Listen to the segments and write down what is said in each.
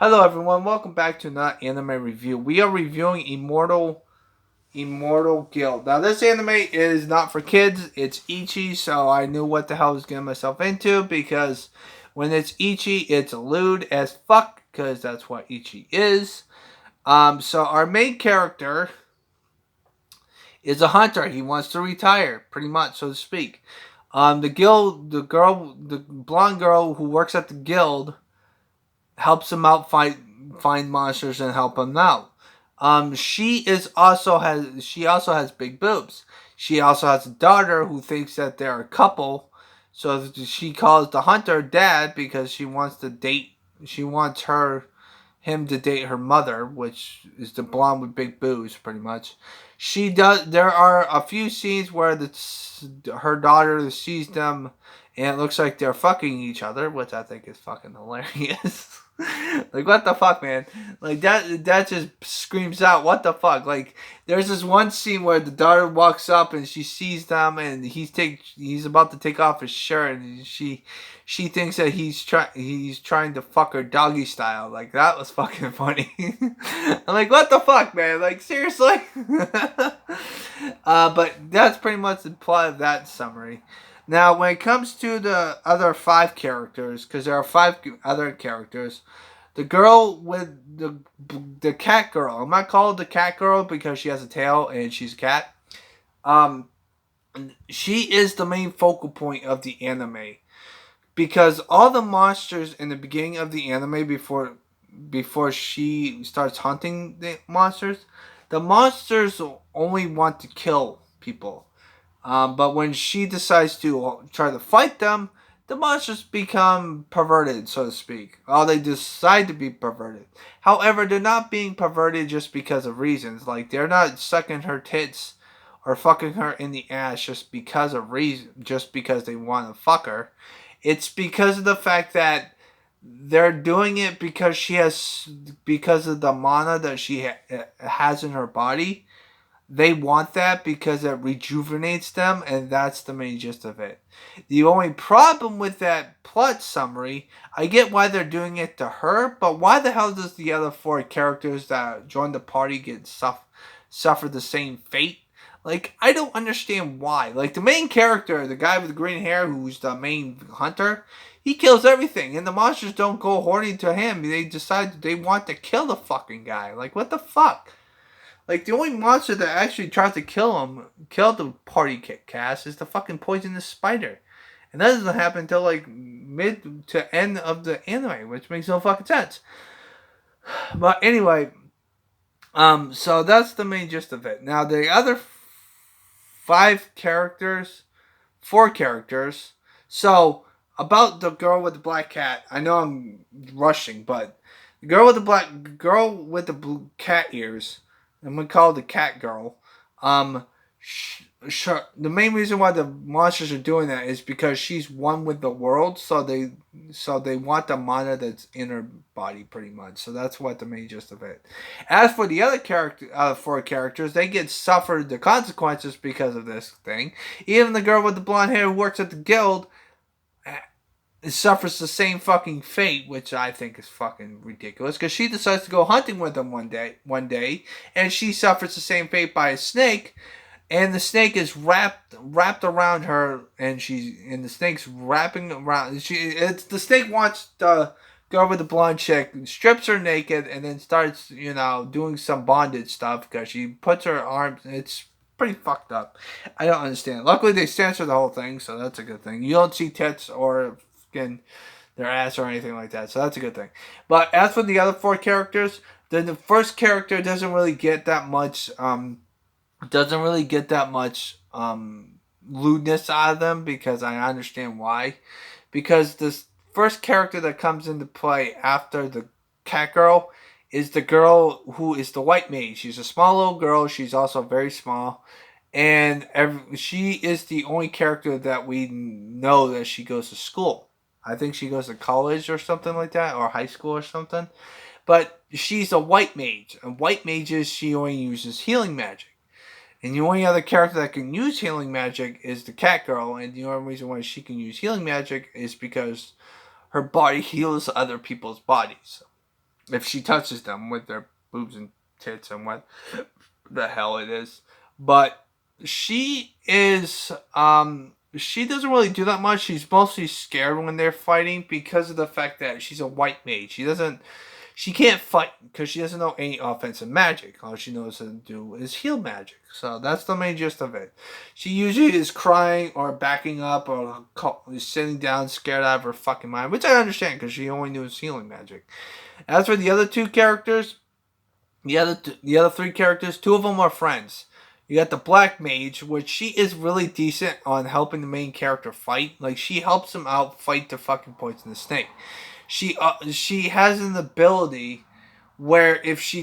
Hello everyone, welcome back to another anime review. We are reviewing Immortal Guild. Now this anime is not for kids, it's ecchi, so I knew what the hell I was getting myself into because when it's ecchi, it's lewd as fuck, because that's what ecchi is. So our main character is a hunter. He wants to retire, pretty much, so to speak. The blonde girl who works at the guild helps him out find monsters and help him out. She also has big boobs. She also has a daughter who thinks that they're a couple. So she calls the hunter dad because she wants to date. She wants him to date her mother, which is the blonde with big boobs, pretty much. She does. There are a few scenes where her daughter sees them, and it looks like they're fucking each other, which I think is fucking hilarious. Like, what the fuck, man? Like, that just screams out, what the fuck? Like, there's this one scene where the daughter walks up and she sees them, and he's about to take off his shirt, and she thinks that he's trying to fuck her doggy style. Like, that was fucking funny. I'm like, what the fuck, man? Like, seriously? But that's pretty much the plot of that summary. Now, when it comes to the other five characters, because there are five other characters, the girl with the cat girl. I'm not called the cat girl because she has a tail and she's a cat. Um, she is the main focal point of the anime because all the monsters in the beginning of the anime before she starts hunting the monsters, the monsters only want to kill people. But when she decides to try to fight them, the monsters become perverted, so to speak. Or they decide to be perverted. However, they're not being perverted just because of reasons. Like, they're not sucking her tits or fucking her in the ass just because they want to fuck her. It's because of the fact that they're doing it because of the mana that she has in her body. They want that because it rejuvenates them, and that's the main gist of it. The only problem with that plot summary, I get why they're doing it to her, but why the hell does the other four characters that join the party suffer the same fate? Like, I don't understand why. Like, the main character, the guy with the green hair who's the main hunter, he kills everything, and the monsters don't go horny to him. They decide they want to kill the fucking guy. Like, what the fuck? Like, the only monster that actually tries to kill the party cast, is the fucking poisonous spider. And that doesn't happen until, like, mid to end of the anime, which makes no fucking sense. But anyway, so that's the main gist of it. Now, the other four characters. So, about the girl with the black cat, I know I'm rushing, but the girl with the blue cat ears, I'm gonna call it the cat girl. Um, the main reason why the monsters are doing that is because she's one with the world, so they want the mana that's in her body, pretty much. So that's what the main gist of it. As for the four characters, they get suffered the consequences because of this thing. Even the girl with the blonde hair who works at the guild suffers the same fucking fate, which I think is fucking ridiculous. Because she decides to go hunting with them one day, and she suffers the same fate by a snake, and the snake is wrapped around her, and the snake's wrapping around. The snake wants to go with the blonde chick, strips her naked, and then starts doing some bondage stuff because she puts her arms. It's pretty fucked up. I don't understand. Luckily, they censor the whole thing, so that's a good thing. You don't see tits or skin their ass or anything like that, so that's a good thing. But as for the other four characters, then the first character doesn't really get that much lewdness out of them, because I understand why. Because this first character that comes into play after the cat girl is the girl who is the white maid. She's a small little girl. She's also very small, and she is the only character that we know that she goes to school. I think she goes to college or something like that, or high school or something. But she's a white mage. And white mages, she only uses healing magic. And the only other character that can use healing magic is the cat girl. And the only reason why she can use healing magic is because her body heals other people's bodies. if she touches them with their boobs and tits and what the hell it is. But she doesn't really do that much. She's mostly scared when they're fighting because of the fact that she's a white mage. She can't fight because she doesn't know any offensive magic. All she knows how to do is heal magic. So that's the main gist of it. She usually is crying or backing up or sitting down scared out of her fucking mind, which I understand because she only knew healing magic. As for the other two characters, the other three characters, two of them are friends. You got the Black Mage, which she is really decent on helping the main character fight. Like, she helps him out fight the fucking poisonous snake. She has an ability where if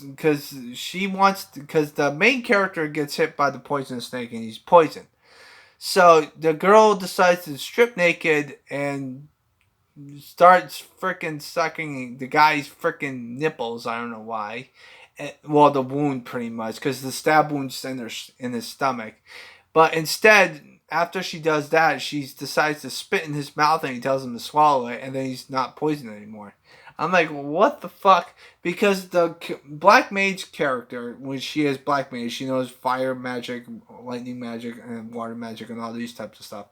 because the main character gets hit by the poisonous snake and he's poisoned. So the girl decides to strip naked and starts freaking sucking the guy's freaking nipples. I don't know why. Well, the wound pretty much because the stab wound's in his stomach. But instead, after she does that, she decides to spit in his mouth and he tells him to swallow it, and then he's not poisoned anymore. I'm like, what the fuck? Because the Black Mage character, when she is Black Mage, she knows fire magic, lightning magic, and water magic, and all these types of stuff.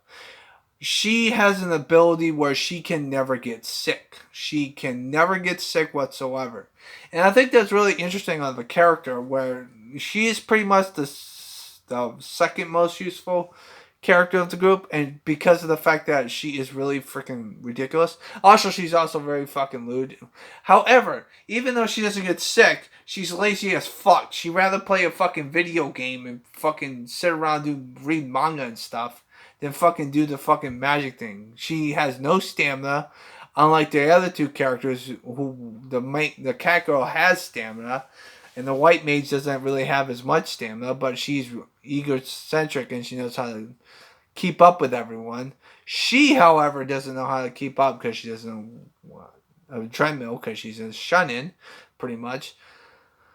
She has an ability where she can never get sick. She can never get sick whatsoever. And I think that's really interesting on the character where she is pretty much the second most useful character of the group, and because of the fact that she is really freaking ridiculous. Also, she's also very fucking lewd. However, even though she doesn't get sick, she's lazy as fuck. She'd rather play a fucking video game and fucking sit around and read manga and stuff than fucking do the fucking magic thing. She has no stamina, unlike the other two characters who the cat girl has stamina. And the white mage doesn't really have as much stamina, but she's egocentric and she knows how to keep up with everyone. She, however, doesn't know how to keep up because she doesn't have a treadmill because she's a shun-in, pretty much.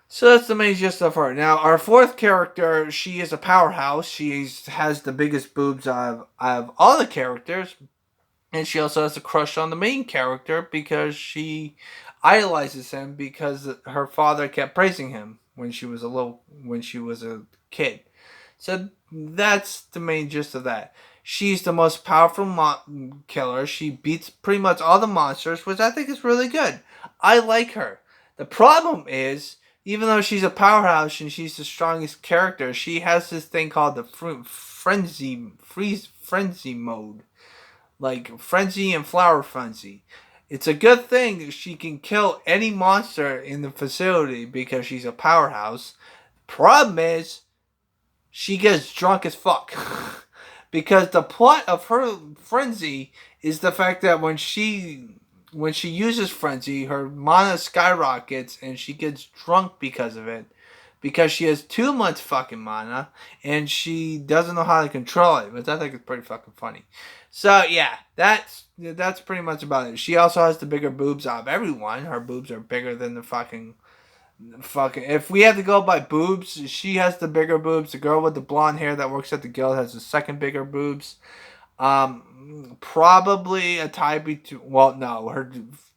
So that's the main gist of her. Now, our fourth character, she is a powerhouse. She has the biggest boobs out of all the characters. And she also has a crush on the main character because she idolizes him because her father kept praising him when she was a kid. So that's the main gist of that. She's the most powerful killer. She beats pretty much all the monsters, which I think is really good. I like her. The problem is, even though she's a powerhouse and she's the strongest character, she has this thing called the frenzy mode. Like Frenzy and Flower Frenzy. It's a good thing she can kill any monster in the facility because she's a powerhouse. Problem is, she gets drunk as fuck. Because the plot of her frenzy is the fact that when she uses frenzy, her mana skyrockets and she gets drunk because of it. Because she has too much fucking mana and she doesn't know how to control it, which I think is pretty fucking funny. So yeah, that's pretty much about it. She also has the bigger boobs out of everyone. Her boobs are bigger than the fucking. If we had to go by boobs, she has the bigger boobs. The girl with the blonde hair that works at the guild has the second bigger boobs. Probably a tie between. Well, no,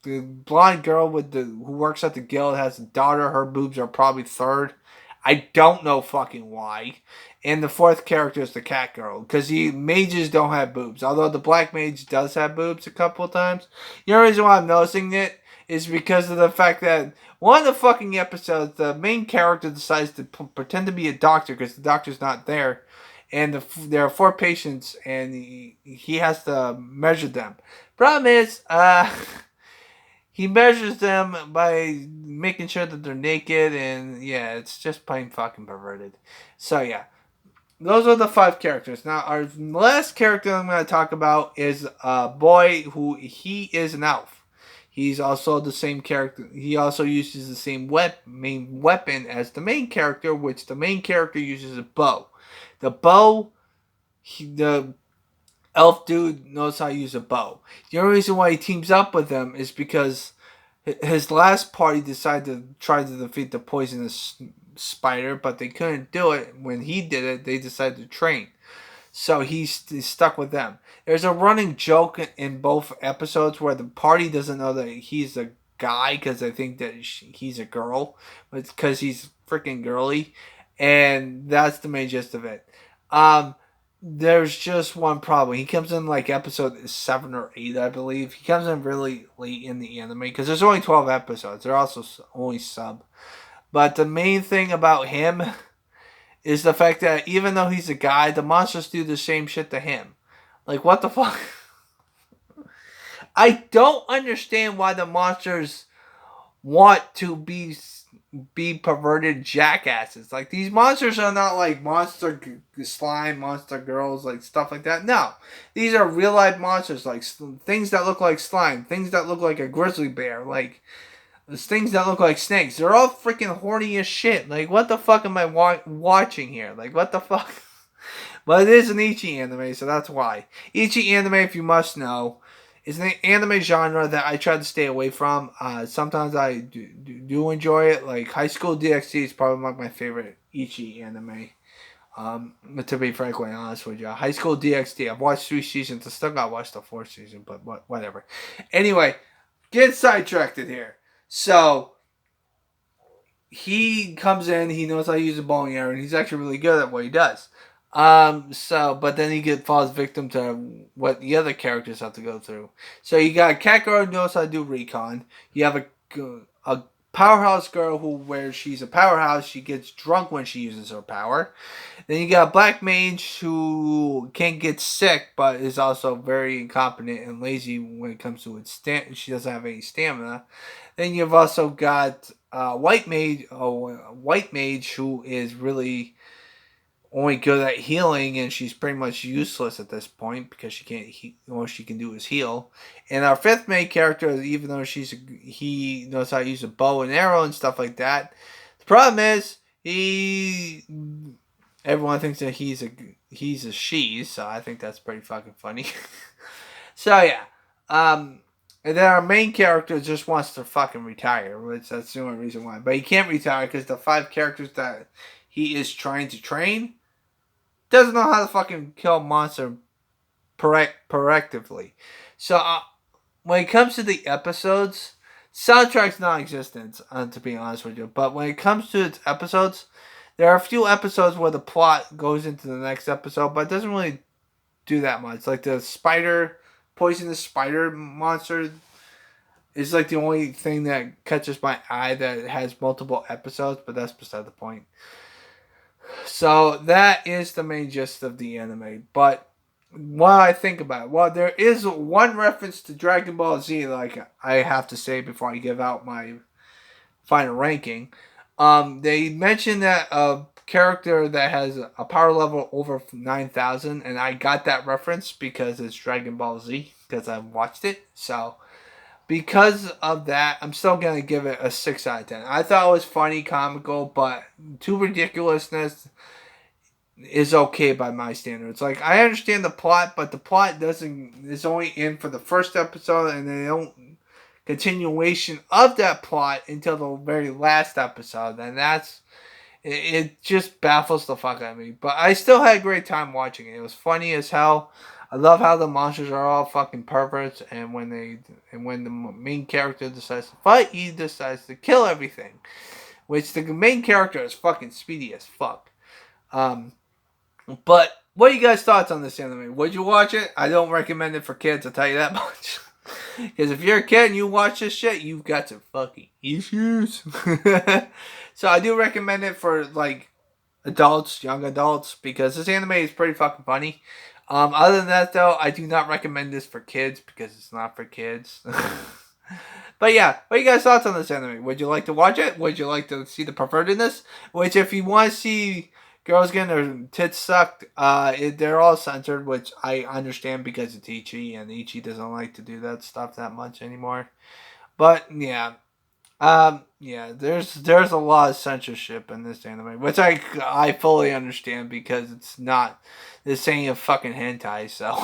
the blonde girl who works at the guild has a daughter. Her boobs are probably third. I don't know fucking why. And the fourth character is the cat girl. Because mages don't have boobs. Although the black mage does have boobs a couple of times. The only reason why I'm noticing it is because of the fact that one of the fucking episodes, the main character decides to pretend to be a doctor because the doctor's not there. And there are 4 patients and he has to measure them. Problem is, he measures them by making sure that they're naked, and yeah, it's just plain fucking perverted. So yeah, those are the 5 characters. Now, our last character I'm going to talk about is a boy he is an elf. He's also the same character. He also uses the same main weapon as the main character, which the main character uses a bow. The bow, the elf dude knows how to use a bow. The only reason why he teams up with them is because his last party decided to try to defeat the poisonous spider, but they couldn't do it. When he did it, they decided to train. So he's stuck with them. There's a running joke in both episodes where the party doesn't know that he's a guy because they think that he's a girl, but it's because he's freaking girly, and that's the main gist of it. Um, there's just one problem. He comes in like episode 7 or 8, I believe. He comes in really late in the anime because there's only 12 episodes. They're also only sub. But the main thing about him is the fact that even though he's a guy, the monsters do the same shit to him. Like, what the fuck? I don't understand why the monsters want to be perverted jackasses. Like, these monsters are not like monster slime, monster girls, like stuff like that. No, these are real life monsters, like things that look like slime, things that look like a grizzly bear, like things that look like snakes. They're all freaking horny as shit. Like, what the fuck am I watching here? Like, what the fuck? But it is an Ichi anime, so that's why. Ichi anime, if you must know, is an anime genre that I try to stay away from. Sometimes I do enjoy it. Like High School DxD is probably my favorite Ichi anime. To be frankly honest with you, High School DxD. I've watched 3 seasons. I still got to watch the 4th season, but whatever. Anyway, get sidetracked here. So he comes in. He knows how to use a bowling arrow, and he's actually really good at what he does. But then he falls victim to what the other characters have to go through. So you got a cat girl who knows how to do recon. You have a powerhouse girl where she's a powerhouse, she gets drunk when she uses her power. Then you got a black mage who can't get sick, but is also very incompetent and lazy when it comes to its she doesn't have any stamina. Then you've also got white mage who is really only good at healing, and she's pretty much useless at this point because she can't. All she can do is heal. And our 5th main character, even though he knows how to use a bow and arrow and stuff like that, the problem is everyone thinks that he's a she, so I think that's pretty fucking funny. So yeah, and then our main character just wants to fucking retire, which that's the only reason why. But he can't retire because the 5 characters that he is trying to train doesn't know how to fucking kill a monster correctively. So when it comes to the episodes, soundtrack's non-existent, to be honest with you. But when it comes to its episodes, there are a few episodes where the plot goes into the next episode, but it doesn't really do that much. Like the poisonous spider monster is like the only thing that catches my eye that has multiple episodes, but that's beside the point. So that is the main gist of the anime. But what I think about it, well, there is one reference to Dragon Ball Z, like I have to say before I give out my final ranking. They mentioned that a character that has a power level over 9,000, and I got that reference because it's Dragon Ball Z, because I watched it. So because of that, I'm still going to give it a 6 out of 10. I thought it was funny, comical, but too ridiculousness is okay by my standards. Like, I understand the plot, but the plot is only in for the first episode, and they don't continuation of that plot until the very last episode, and it just baffles the fuck out of me. But I still had a great time watching it. It was funny as hell. I love how the monsters are all fucking perverts, and when the main character decides to fight, he decides to kill everything, which the main character is fucking speedy as fuck. But what are you guys' thoughts on this anime? Would you watch it? I don't recommend it for kids, I'll tell you that much. Because if you're a kid and you watch this shit, you've got some fucking issues. So I do recommend it for like adults, young adults, because this anime is pretty fucking funny. Other than that, though, I do not recommend this for kids because it's not for kids. But yeah, what are you guys' thoughts on this anime? Would you like to watch it? Would you like to see the pervertedness? Which, if you want to see girls getting their tits sucked, they're all censored, which I understand because it's Ichi, and Ichi doesn't like to do that stuff that much anymore. But yeah. There's a lot of censorship in this anime, which I fully understand because it's not this ain't a fucking hentai, so.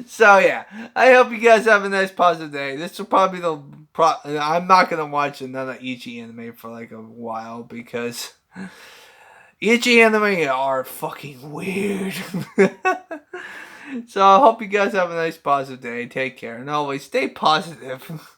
So yeah, I hope you guys have a nice positive day. This will probably be I'm not gonna watch another Ichi anime for like a while because Ichi anime are fucking weird. So I hope you guys have a nice positive day. Take care and always stay positive.